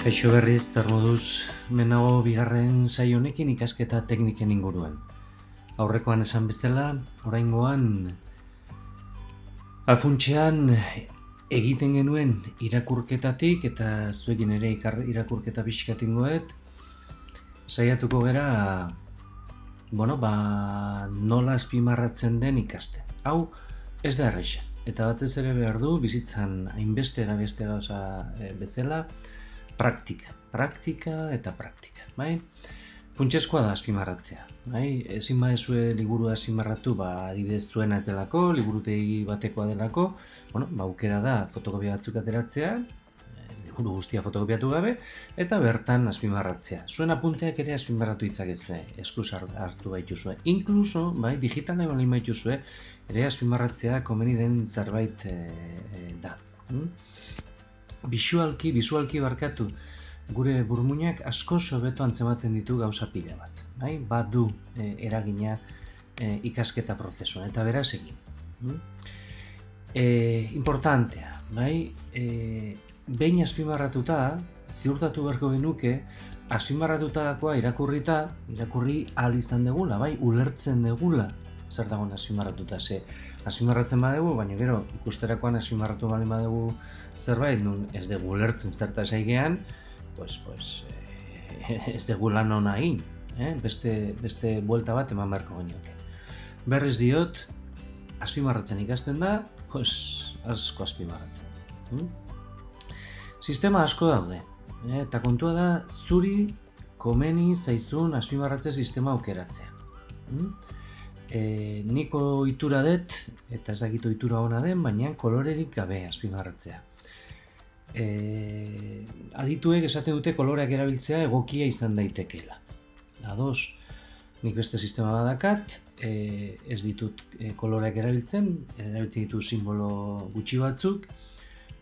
Kaixo berriz, zer moduz, menago bigarren saio honekin ikasketa tekniken inguruan. Aurrekoan esan bezala, oraingoan alfuntxean egiten genuen irakurketatik eta zuekin ere irakurketa pixkat ingoet, saiatuko gera, nola azpimarratzen den ikaste. Hau ez da erresa, eta batez ere behar du bizitzan hainbeste gauza bezala, praktika eta praktika, bai? Funtsezkoa da azpimarratzea, bai? Ezin baduzue liburua azpimarratu, adibidez zuena ez delako, liburutegi batekoa delako, aukera da fotokopia batzuk ateratzea, liburu guztia fotokopiatu gabe, eta bertan azpimarratzea. Zuen apunteak ere azpimarratu ditzakezue, eskuz hartu baituzue. Inkluso, bai, digitalen balin baituzue, ere azpimarratzea komeni den zerbait da. Bisualki barkatu, gure burmuinak asko hobeto antzematen ditu gauza pila bat. Bai? Badu eragina ikasketa prozesuan, eta beraz egin. Importantea, bai? Behin azpimarratuta, ziurtatu beharko genuke, azpimarratutakoa irakurri ahal izan degula, bai? Ulertzen degula zer dagoen azpimarratuta, ze azpimarratzen badegu, baina gero ikusterakoan azpimarratu bali badegu zerbait, nun ez dugu ulertzen zerta esaigean, ez dugu lan hona egin, beste buelta bat eman beharko genioke. Berriz diot, azpimarratzen ikasten da, asko azpimarratzen. Sistema asko daude, eta kontua da zuri komeni zaizun azpimarratze sistema aukeratzea. Niko ohitura dut, eta ez dakit ohitura ona den, baina kolorerik gabe azpimarratzea. Adituek esaten dute koloreak erabiltzea egokia izan daitekeela. Ados, nik beste sistema badakat, ez ditut koloreak erabiltzen ditut simbolo gutxi batzuk,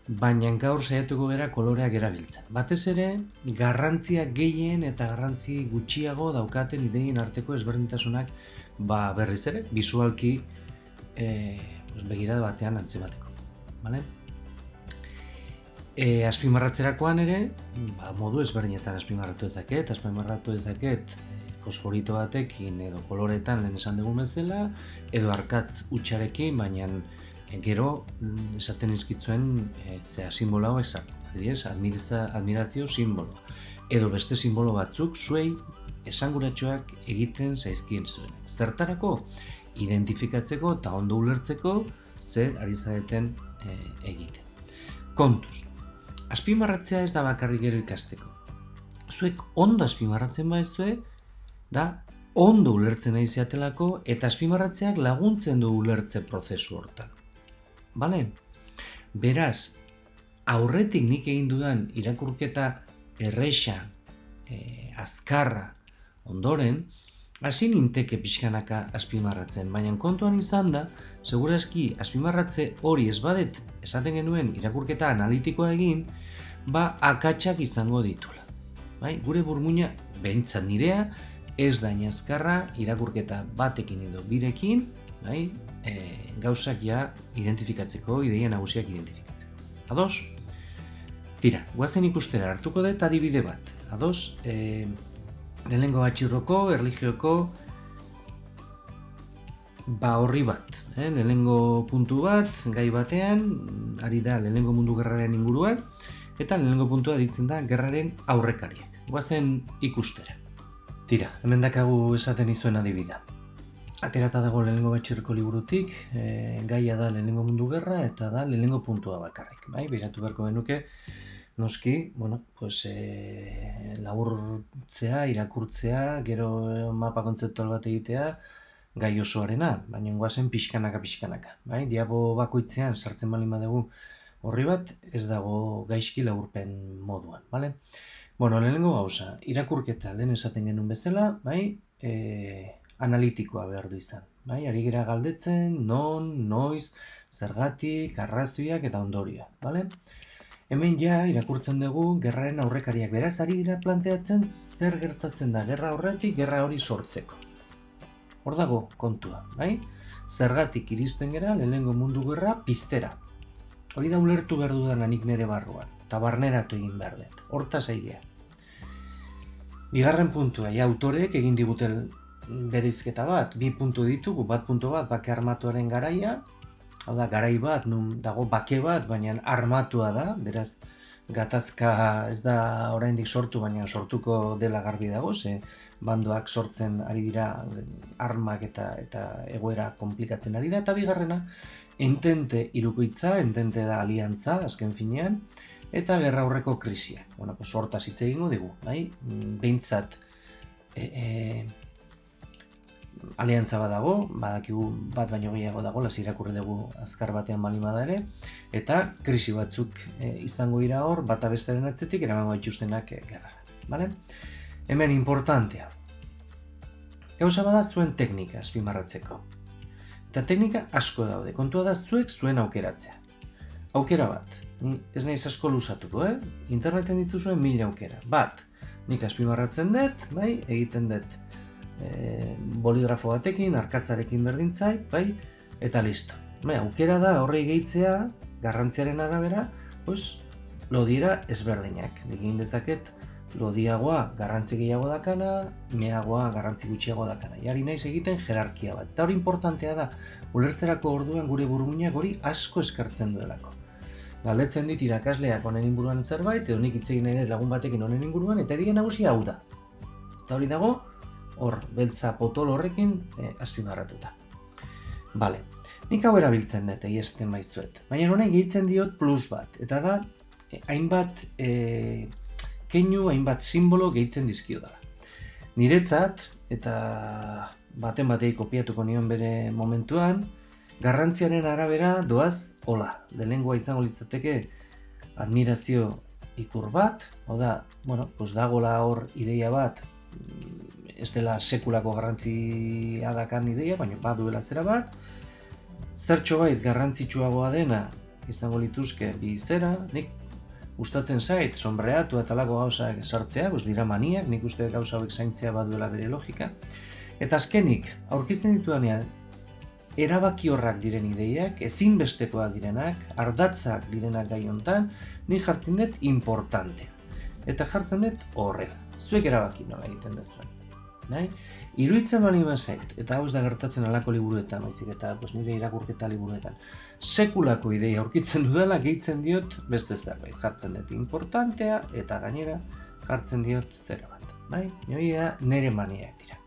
baina gaur saiatuko gara koloreak erabiltzen. Batez ere, garrantzia gehien eta garrantzi gutxiago daukaten ideien arteko ezberdintasunak berriz ere, bisualki begirada batean antzemateko. Azpimarratzerakoan ere, modu ezberdinetan azpimarratu ezaket fosforito batekin edo koloretan lehen esan dugun bezala, edo arkatz hutsarekin, baina gero esaten izkitzuen simbolo hau ezak, admirazio simboloa, edo beste simbolo batzuk zuei esanguratsuak egiten zaizkien zuen. Zertarako identifikatzeko eta ondo ulertzeko zer ari zareten egiten. Kontuz, azpimarratzea ez da bakarrik gero ikasteko. Zuek ondo azpimarratzen baizue, da ondo ulertzen nahi zeatelako eta azpimarratzeak laguntzen du ulertze prozesu hortan. Beraz, aurretik nik egin dudan irakurketa erresa, azkarra, ondoren, hasi ninteke pixkanaka azpimarratzen, baina kontuan izan da, segurazki azpimarratze hori ez badet esaten genuen irakurketa analitikoa egin, akatsak izango ditula. Gure burmuina, behintzat nirea, ez da azkarra irakurketa batekin edo birekin, gauzak identifikatzeko, ideia nagusiak identifikatzeko. Ados? Tira, guazen ikustera hartuko dut adibide bat. Ados, lehenengo batxirroko, erlijioko, horri bat. Lehenengo puntu bat, gai batean, ari da lehenengo mundu gerraren inguruan, eta lehenengo puntua ditzen da gerraren aurrekariak. Guazen ikustera. Tira, hemen dakagu esaten izuen adibida. Aterata dago lehenengo batxirreko liburutik, gaia da lehenengo mundu gerra eta da lehenengo puntua bakarrik. Beiratu beharko genuke, noski, laburtzea, irakurtzea, gero mapa kontzeptual bat egitea, gai osoarena, baina guazen pixkanaka. Diabo bakoitzean sartzen balin badugu horri bat, ez dago gaizki laburpen moduan. Lehenengo gauza, irakurketa lehen esaten genuen bezala, analitikoa behar du izan. Ari gira galdetzen, non, noiz, zergatik, arrazoiak eta ondorioak. Hemen irakurtzen dugu gerraren aurrekariak, beraz ari dira planteatzen zer gertatzen da gerra horretik, gerra hori sortzeko. Hor dago kontua, zergatik iristen gera lehenengo mundu gerra piztera. Hori da ulertu behar dudana nik nire barruan. eta barneratu egin behar dut. Hortaz aigea. Bigarren puntua, autoreek egin diguten bereizketa bat, 2 puntu ditugu, puntu bat, bake armatuaren garaia, hau da, garai bat, nun dago bake bat, baina armatua da, beraz, gatazka ez da oraindik sortu, baina sortuko dela garbi dago, ze bandoak sortzen ari dira armak eta egoera komplikatzen ari da, eta bigarrena, entente irukoitza, entente da aliantza, azken finean, eta gerra aurreko krisia. Bueno, pues hortaz hitz egingo digu, bai? Behintzat aliantza bat dago, badakigu bat baino gehiago dago, las irakurri dugu azkar batean bali bada ere, eta krisi batzuk izango dira hor, bata bestaren atzetik eramango dituztenak gerra. Vale? Hemen importantea. Gauza bada zuen teknika azpimarratzeko. Eta teknika asko daude. Kontua da zuek zuen aukeratzea. Aukera bat. Ni ez naiz asko luzatuko, Interneten dituzuen 1000 aukera. Bat, nik azpimarratzen dut, bai, egiten dut boligrafo batekin, arkatzarekin berdin zait, bai, eta listo. Bai, aukera da horrei gehitzea, garrantziaren arabera, pues, lodiera ezberdinak. Nik egin dezaket, lodiagoa garrantzi gehiago dakana, meagoa garrantzi gutxiago dakana. Jari naiz egiten jerarkia bat. Eta hori importantea da, ulertzerako orduan gure burmuinak hori asko eskartzen duelako. Galdetzen dit irakasleak honen inguruan zerbait, edo nik hitz egin nahi dut lagun batekin honen inguruan, eta edige nagusia hau da. Eta hori dago, hor, beltza potol horrekin azpimarratuta. Bale, nik hau erabiltzen dut, esaten baizuet. Baina honek gehitzen diot plus bat, eta da, hainbat keinu, hainbat simbolo gehitzen dizkio dela. Niretzat, eta baten batei kopiatuko nion bere momentuan, garrantziaren arabera doaz hola. Lehenengoa izango litzateke admirazio ikur bat, da, bueno, pues dagola hor ideia bat, ez dela sekulako garrantzia dakan ideia, baina baduela zera bat, zertxo bait garrantzitsuagoa dena izango lituzke bi zera, nik gustatzen zait, sombreatu eta lako gauzak sartzea, dira maniak, nik uste gauza hauek zaintzea baduela bere logika. Eta azkenik, aurkitzen ditudanean, erabaki horrak diren ideiak, ezinbestekoak direnak, ardatzak direnak gai hontan, nik jartzen dut importantea. Eta jartzen dut horrela. Zuek erabaki nola egiten dezan. Iruditzen bali bazait, eta hau ez da gertatzen alako liburuetan, baizik eta nire irakurketa liburuetan, sekulako ideia aurkitzen dudala gehitzen diot beste zerbait. Jartzen dut importantea eta gainera jartzen diot zero bat. Hori da nire maniak dira.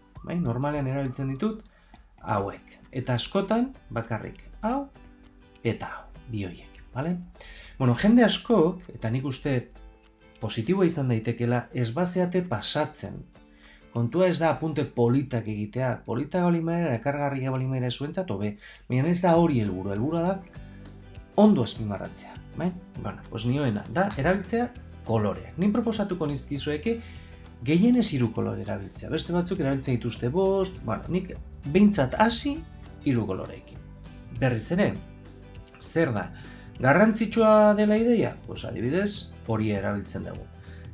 Normalean erabiltzen ditut hauek. Eta askotan bakarrik hau eta hau, bi horiek. Jende askok, eta nik uste positiboa izan daitekela, ez bazeate pasatzen. Kontua ez da apunte politak egitea, politak balimaera, ekargarria balimaera zuentzat, hobe, baina ez da hori helburua, helburua da ondo azpimarratzea. Nioena da erabiltzea koloreak. Nin proposatuko nizkizueke gehienez 3 kolore erabiltzea. Beste batzuk erabiltzen dituzte 5, nik behintzat hasi 3 koloreekin. Berriz ere, zer da? Garrantzitsua dela ideia? Adibidez, hori erabiltzen dugu.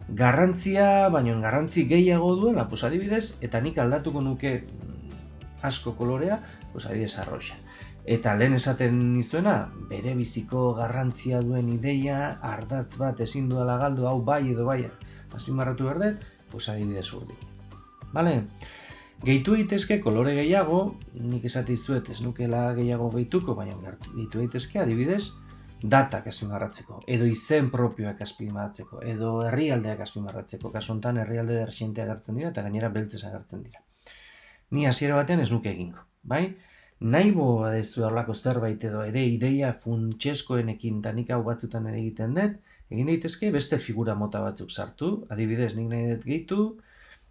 Garrantzia, baina garrantzi gehiago duela, adibidez, eta nik aldatuko nuke asko kolorea, adibidez arroxa. Eta lehen esaten nizuena, bere biziko garrantzia duen ideia, ardatz bat ezin duela galdu, hau bai edo bai, azpimarratu berdet, adibidez urdin. Gehitu daitezke kolore gehiago, nik esati zuet ez nukela gehiago gehituko, baina gehitu daitezke adibidez, datak azpimarratzeko, edo izen propioak azpimarratzeko, edo herrialdeak azpimarratzeko, kasu honetan herrialde derxientea agertzen dira eta gainera beltzez agertzen dira. Ni hasiera batean ez nuke egingo, bai? Nahi badezu horlako zerbait edo ere ideia funtsezkoenekin eta nik hau batzutan ere egiten dut, egin daitezke beste figura mota batzuk sartu, adibidez nik nahi dut gehitu,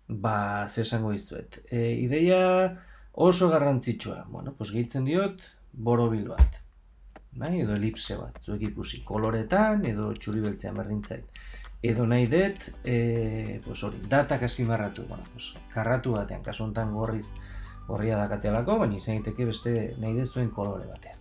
zer esango dizuet. Ideia oso garrantzitsua, gehitzen diot borobil bat. Edo elipse bat, zuek ikusi, koloretan edo txuri beltzean berdin zait. Edo nahi dut, datak azpimarratu, karratu batean, kasu honetan gorria dakatealako, baina izan daiteke beste nahi dut zuen kolore batean.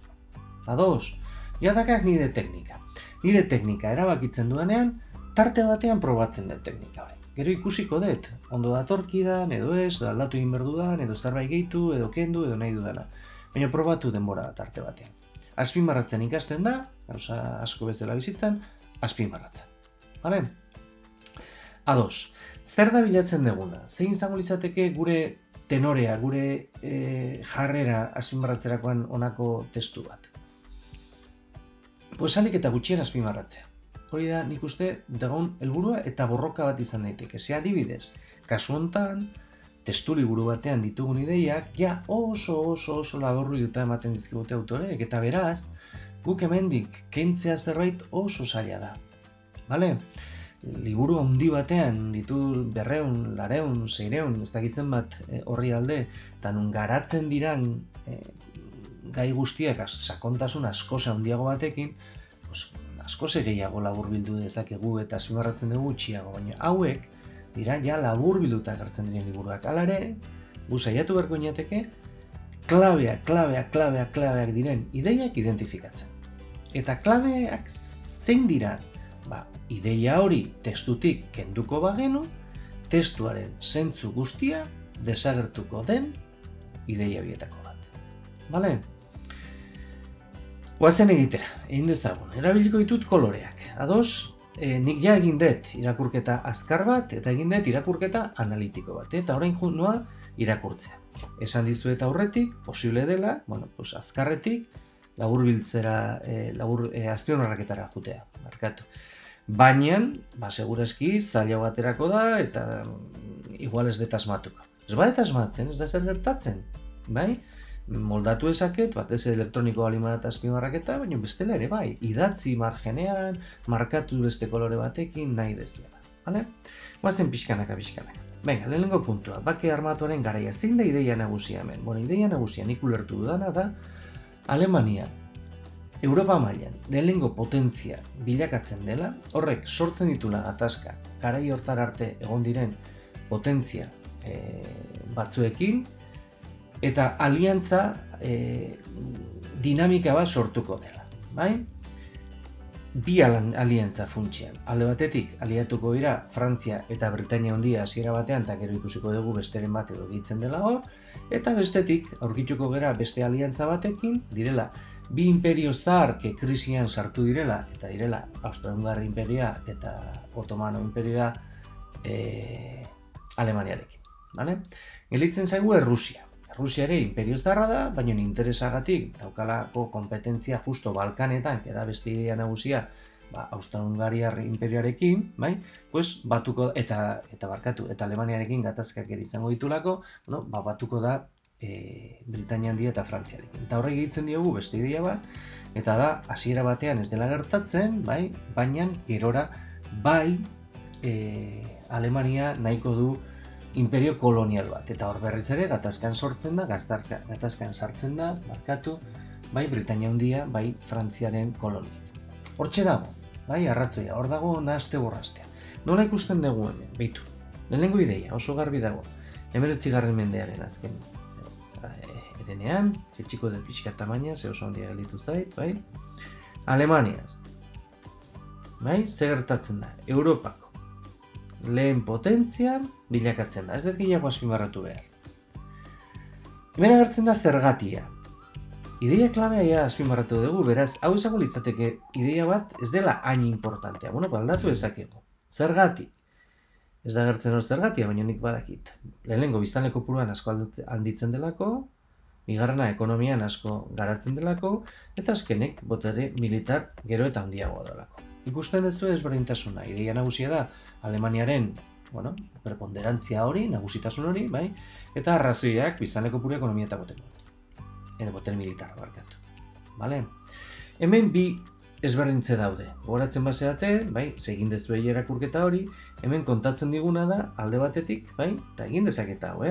Ados, jadakak nire teknika. Nire teknika erabakitzen duenean, tarte batean probatzen dut teknika hori. Gero ikusiko dut, ondo datorkidan, edo ez, edo aldatu egin berdudan, edo zerbait gehitu, edo kendu, edo nahi dudana. Baina probatu denbora da tarte batean. Azpimarratzen ikasten da, gauza asko bezala bizitzan, azpimarratzen. Vale? Ados, zer da bilatzen deguna? Zein izango litzateke gure tenorea, gure jarrera azpimarratzerakoan honako testu bat? Pues ahalik eta gutxien azpimarratzea. Hori da nik uste dagoen helburua eta borroka bat izan daiteke. Ze adibidez, kasu hontan, testu liburu batean ditugun ideiak, ja oso laburbilduta ematen dizkigute autoreek, eta beraz, guk hemendik kentzea zerbait oso zaila da. Bale? Liburu handi batean ditu 200, 400, 600, ez dakitzen bat horri alde, eta nun garatzen diran gai guztiak sakontasun askoz handiago batekin, pues, askoz gehiago laburbildu dezakegu eta azpimarratzen dugu gutxiago, baina hauek dira ja laburbilduta agertzen diren liburuak. Hala ere, gu saiatu beharko ginateke klabeak diren ideiak identifikatzen. Eta klabeak zein dira? Ideia hori testutik kenduko bagenu, testuaren zentzu guztia desagertuko den ideia bietako bat. Bale? Goazen egitera, egin dezagun. Erabiliko ditut koloreak. Ados, nik ja egin dut irakurketa azkar bat eta egin dut irakurketa analitiko bat. Eta orain noa irakurtzea. Esan dizuet aurretik, posible dela, azkarretik, laburbiltzera, azpionarraketara jutea, markatu. Baina, segurazki, zaila baterako da eta igual ez dut asmatuko. Ez bat asmatzen, ez da zer gertatzen, bai? Moldatu ezaket, batez elektroniko balimat azpimarraketa, baina bestela ere bai. Idatzi margenean, markatu beste kolore batekin, nahi dezuela. Bale? Guazen pixkanaka. Venga, lehenengo puntua, bake armatuaren garaia. Zein da ideia nagusia hemen? Ideia nagusia nik ulertu dudana da, Alemania, Europa mailan lehenengo potentzia bilakatzen dela, horrek sortzen ditula gatazka, garai hortar arte egon diren potentzia batzuekin, eta aliantza dinamika bat sortuko dela, bai? Bi aliantza funtsian. Alde batetik, aliatuko dira Frantzia eta Britainia Handia hasiera batean, eta gero ikusiko dugu besteren bat edo gehitzen dela hor, eta bestetik, aurkituko gara beste aliantza batekin, direla, bi imperio zaharke krisian sartu direla, eta direla Austro-Hungar imperioa eta Otomano imperioa Alemaniarekin. Vale? Gelitzen zaigu Errusia. Errusia ere imperio zaharra da, baina interesagatik daukalako kompetentzia justo Balkanetan, da beste idea nagusia Austro-Hungariar imperioarekin, bai? Pues batuko eta Alemaniarekin gatazkak ere izango ditulako, batuko da Britainia Handia eta Frantziarekin. Eta horrek egiten diogu beste idea bat, eta da hasiera batean ez dela gertatzen, bai, baina gerora bai Alemania nahiko du imperio kolonial bat, eta hor berriz ere gatazkan sartzen da, bai Britainia Handia, bai Frantziaren kolonia. Hortxe dago, bai, arrazoia, hor dago nahaste borrastea. Nola ikusten dugu hemen, behitu. Lehenengo ideia, oso garbi dago. 19. mendearen azken erenean, jetxiko dut pixka tamaina, ze oso handia gelitu zait, bai? Alemaniaz, bai, ze gertatzen da, Europako lehen potentzian bilakatzen da, ez dut gehiago azpimarratu behar. Hemen agertzen da zergatia. Ideia klabea azpimarratu dugu, beraz, hau izango litzateke ideia bat ez dela hain importantea. Aldatu ezakegu. Zergatik. Ez da agertzen hor zergatia, baina nik badakit. Lehenengo biztanle kopuruan asko handitzen delako, bigarrena ekonomian asko garatzen delako, eta azkenek botere militar gero eta handiagoa delako. Ikusten duzu ezberdintasuna. Ideia nagusia da Alemaniaren, preponderantzia hori, nagusitasun hori, bai? Eta arrazoiak biztanle kopuru ekonomia eta botere militar barkatu. Vale? Hemen bi ezberdintze daude. Gogoratzen baseate, bai, egin dezu irakurketa hori, hemen kontatzen diguna da alde batetik, bai, eta egin dezaketa hau,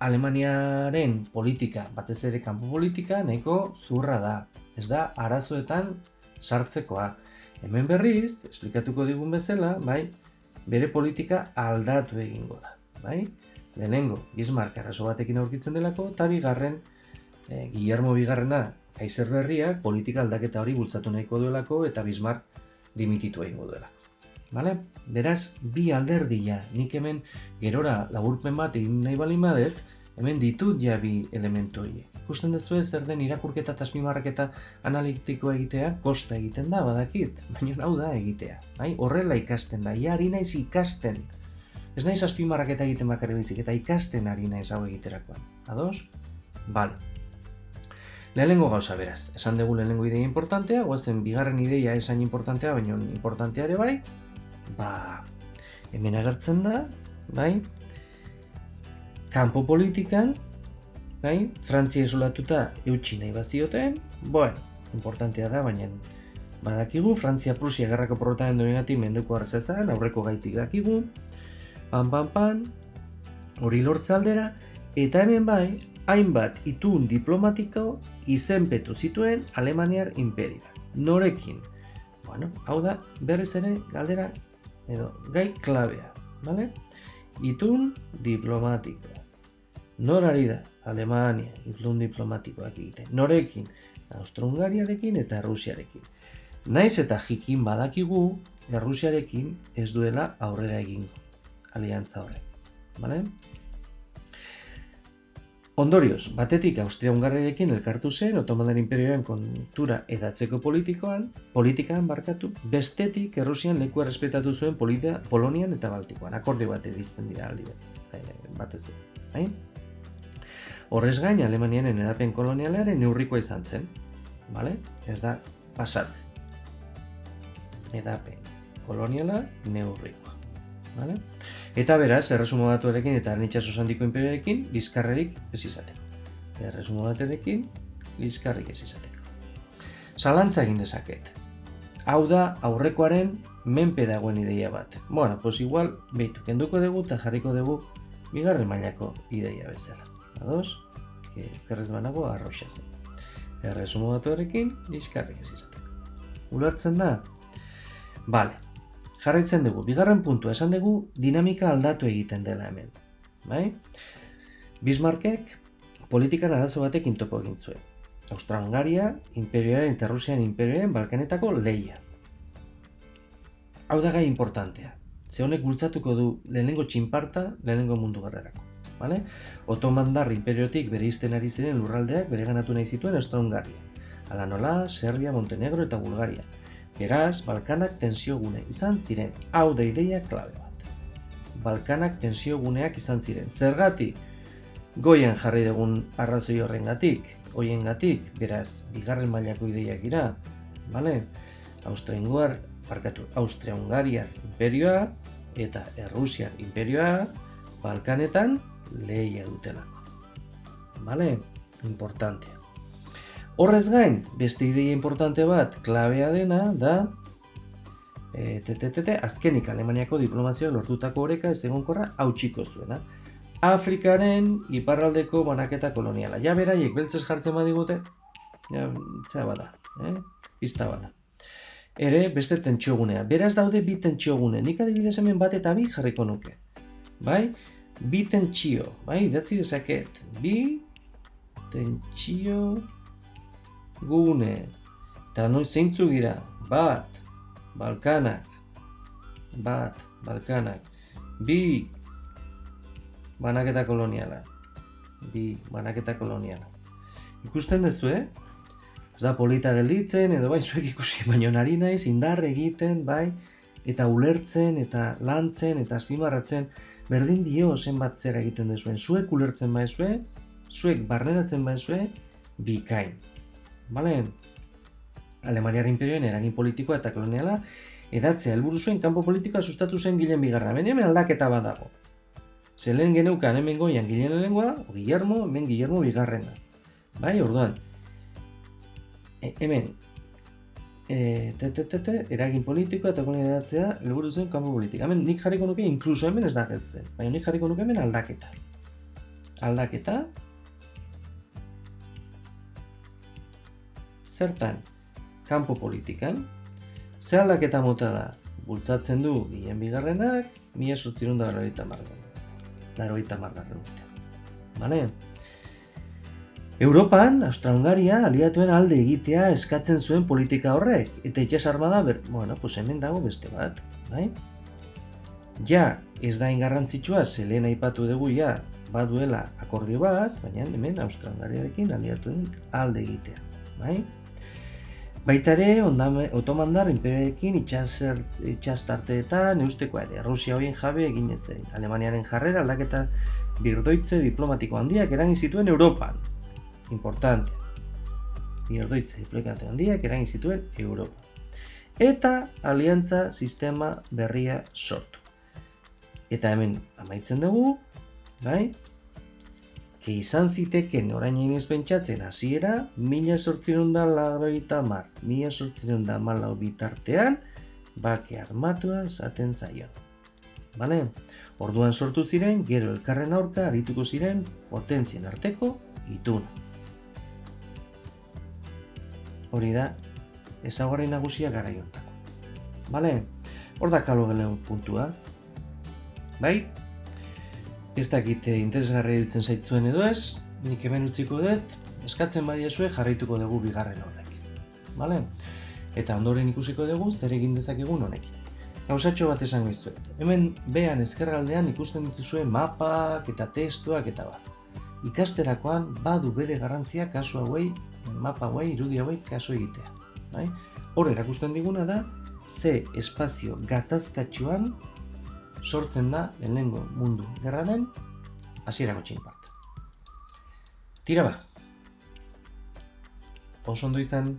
Alemaniaren politika, batez ere kanpo politika, nahiko zurra da. Ez da arazoetan sartzekoa. Hemen berriz, esplikatuko digun bezala, bai, bere politika aldatu egingo da, bai? Lehenengo, Bismarck arazo batekin aurkitzen delako, eta bigarren, Guillermo bigarrena, kaiser berriak, politika aldaketa hori bultzatu nahiko duelako, eta Bismarck dimititu egingo duelako. Vale? Beraz, bi alderdia, nik hemen gerora laburpen bat egin nahi baldin badet, Hemen ditut ja bi elementu horiek. Ikusten duzu zer den irakurketa eta azpimarraketa analitikoa egitea, kosta egiten da, badakit, baina hau da egitea. Bai? Horrela ikasten da, ja ari naiz ikasten. Ez naiz azpimarraketa egiten bakarrik baizik, eta ikasten ari naiz hau egiterakoan. Ados? Bale. Lehenengo gauza beraz, esan dugu lehenengo ideia importantea, guazen bigarren ideia esain importantea, baina importantea ere bai, hemen agertzen da, bai, kanpo politikan, bai, Frantzia isolatuta eutsi nahi bazioten, importantea da, baina badakigu, Frantzia-Prusia gerrako porrotaren dominatik menduko arrezazan, aurreko gaitik dakigu, hori lortze aldera, eta hemen bai, hainbat itun diplomatiko izenpetu zituen Alemaniar imperioa. Norekin? Hau da, berriz ere galdera, edo gai klabea, bale? Itun diplomatikoa. Nor ari da? Alemania, itun diplomatikoak egiten. Norekin? Austro-Hungariarekin eta Errusiarekin. Naiz eta jikin badakigu, Errusiarekin ez duela aurrera egingo, aliantza horrek, bale? Ondorioz, batetik Austria-Hungariarekin elkartu zen Otomanar Imperioaren kontura edatzeko politikan, bestetik Errusian lekua errespetatu zuen Polonian eta Baltikoan. Akordio bat editzen dira aldi batez dira. Horrez gain, Alemaniaren edapen kolonialaren neurrikoa izan zen. Ez da pasatzen. Edapen koloniala neurrikoa. Eta beraz, Erresuma Batuarekin eta Arnitxas Osandiko Imperioarekin liskarrerik ez izateko. Erresuma Batuarekin liskarrik ez izateko. Zalantza egin dezaket. Hau da aurrekoaren menpe dagoen ideia bat. Igual, behitu, kenduko dugu eta jarriko dugu bigarren mailako ideia bezala. Ados? Kerrez banago arroxa zen. Erresuma Batuarekin liskarrik ez izateko. Ulertzen da? Bale. Jarraitzen dugu, bigarren puntua esan dugu dinamika aldatu egiten dela hemen. Bismarckek politikan arazo batekin topo egin zuen. Austro-Hungaria, Imperioaren eta Errusian Imperioaren Balkanetako lehia. Hau da gai importantea. Ze honek bultzatuko du lehenengo txinparta, lehenengo mundu gerrerako. Otomandar Imperiotik bere izten ari ziren lurraldeak bere ganatu nahi zituen Austro-Hungaria. Hala nola, Serbia, Montenegro eta Bulgaria. Beraz, Balkanak tensiogune izan ziren. Hau da ideia klabe bat. Balkanak tensioguneak izan ziren. Zergatik? Goian jarri dugun arrazoi horrengatik, hoiengatik, beraz, bigarren mailako ideiak dira. Austria-Hungaria imperioa eta Errusiar imperioa Balkanetan lehia dutelako. Importantea. Horrez gain, beste ideia importante bat, klabea dena, da azkenik Alemaniako diplomazioa lortutako oreka ez egonkorra hautsiko zuena. Afrikaren iparraldeko banaketa koloniala. Ja beraiek beltzez jartzen badigute, zera bada, pista bada. Ere, beste tentsiogunea. Beraz daude bi tentsiogune. Nik adibidez hemen bat eta bi jarriko nuke. Bi tentsio, idatzi dezaket. Bi tentsio gune, eta noiz zeintzuk gira, bat, Balkanak, bi, banaketa koloniala, Ikusten duzu, ez da polita gelditzen, edo zuek ikusi baino nari naiz, indar egiten, eta ulertzen, eta lantzen, eta azpimarratzen, berdin dio zenbat zera egiten duzuen, zuek ulertzen baizue, zuek barneratzen baizue, bikain. Alemaniar imperioen eragin politikoa eta koloniala edatzea helburu zuen kanpo politikoa sustatu zen Gilen bigarra. Hemen aldaketa bat dago. Ze lehen geneukan hemen goian Gilen lehengoa, Guillermo, hemen Guillermo bigarrena. Orduan, hemen eragin politikoa eta koloniala edatzea helburu zuen kanpo politika. Hemen nik jarriko nuke, inkluso hemen ez da gertzen, baina nik jarriko nuke hemen aldaketa. Aldaketa, zertan, kanpo politikan, ze aldaketa mota da, bultzatzen du Gilen bigarrenak, 1880 urtean. Europan, Austro-Hungaria aliatuen alde egitea eskatzen zuen politika horrek, eta itsas armada, hemen dago beste bat, Ja, ez da ingarrantzitsua, ze lehen aipatu dugu, baduela akordio bat, baina hemen Austro-Hungariarekin aliatuen alde egitea. Bai? Baita ere, Otomandar Inperioarekin itxastarteetan eustekoa ere, Rusia hoien jabe egin ez zen. Alemaniaren jarrera aldaketa birdoitze diplomatiko handiak eragin zituen Europan. Importante. Birdoitze diplomatiko handiak eragin zituen Europan. Eta aliantza sistema berria sortu. Eta hemen amaitzen dugu, bai? Izan ziteken orain egin pentsatzen hasiera 1880, 1814 bitartean bake armatua esaten zaion. Bale? Orduan sortu ziren, gero elkarren aurka arituko ziren potentzien arteko ituna. Hori da, ezaugarri nagusia garaiontako. Bale? Hor da kalo gelen puntua. Bai? Ez dakit interesgarria iruditzen zaitzuen edo ez, nik hemen utziko dut, eskatzen badiazue jarraituko dugu bigarren horrekin. Bale? Eta ondoren ikusiko dugu zer egin dezakegun honekin. Gauzatxo bat esango izuet. Hemen behan ezkerraldean ikusten dituzue mapak eta testuak eta bat. Ikasterakoan badu bere garrantzia kasu hauei, mapa hauei, irudi hauei kasu egitea. Bai? Hor erakusten diguna da, ze espazio gatazkatxuan sortzen da lehenengo mundu gerraren hasierako txinparta. Tira ba! Oso ondo izan!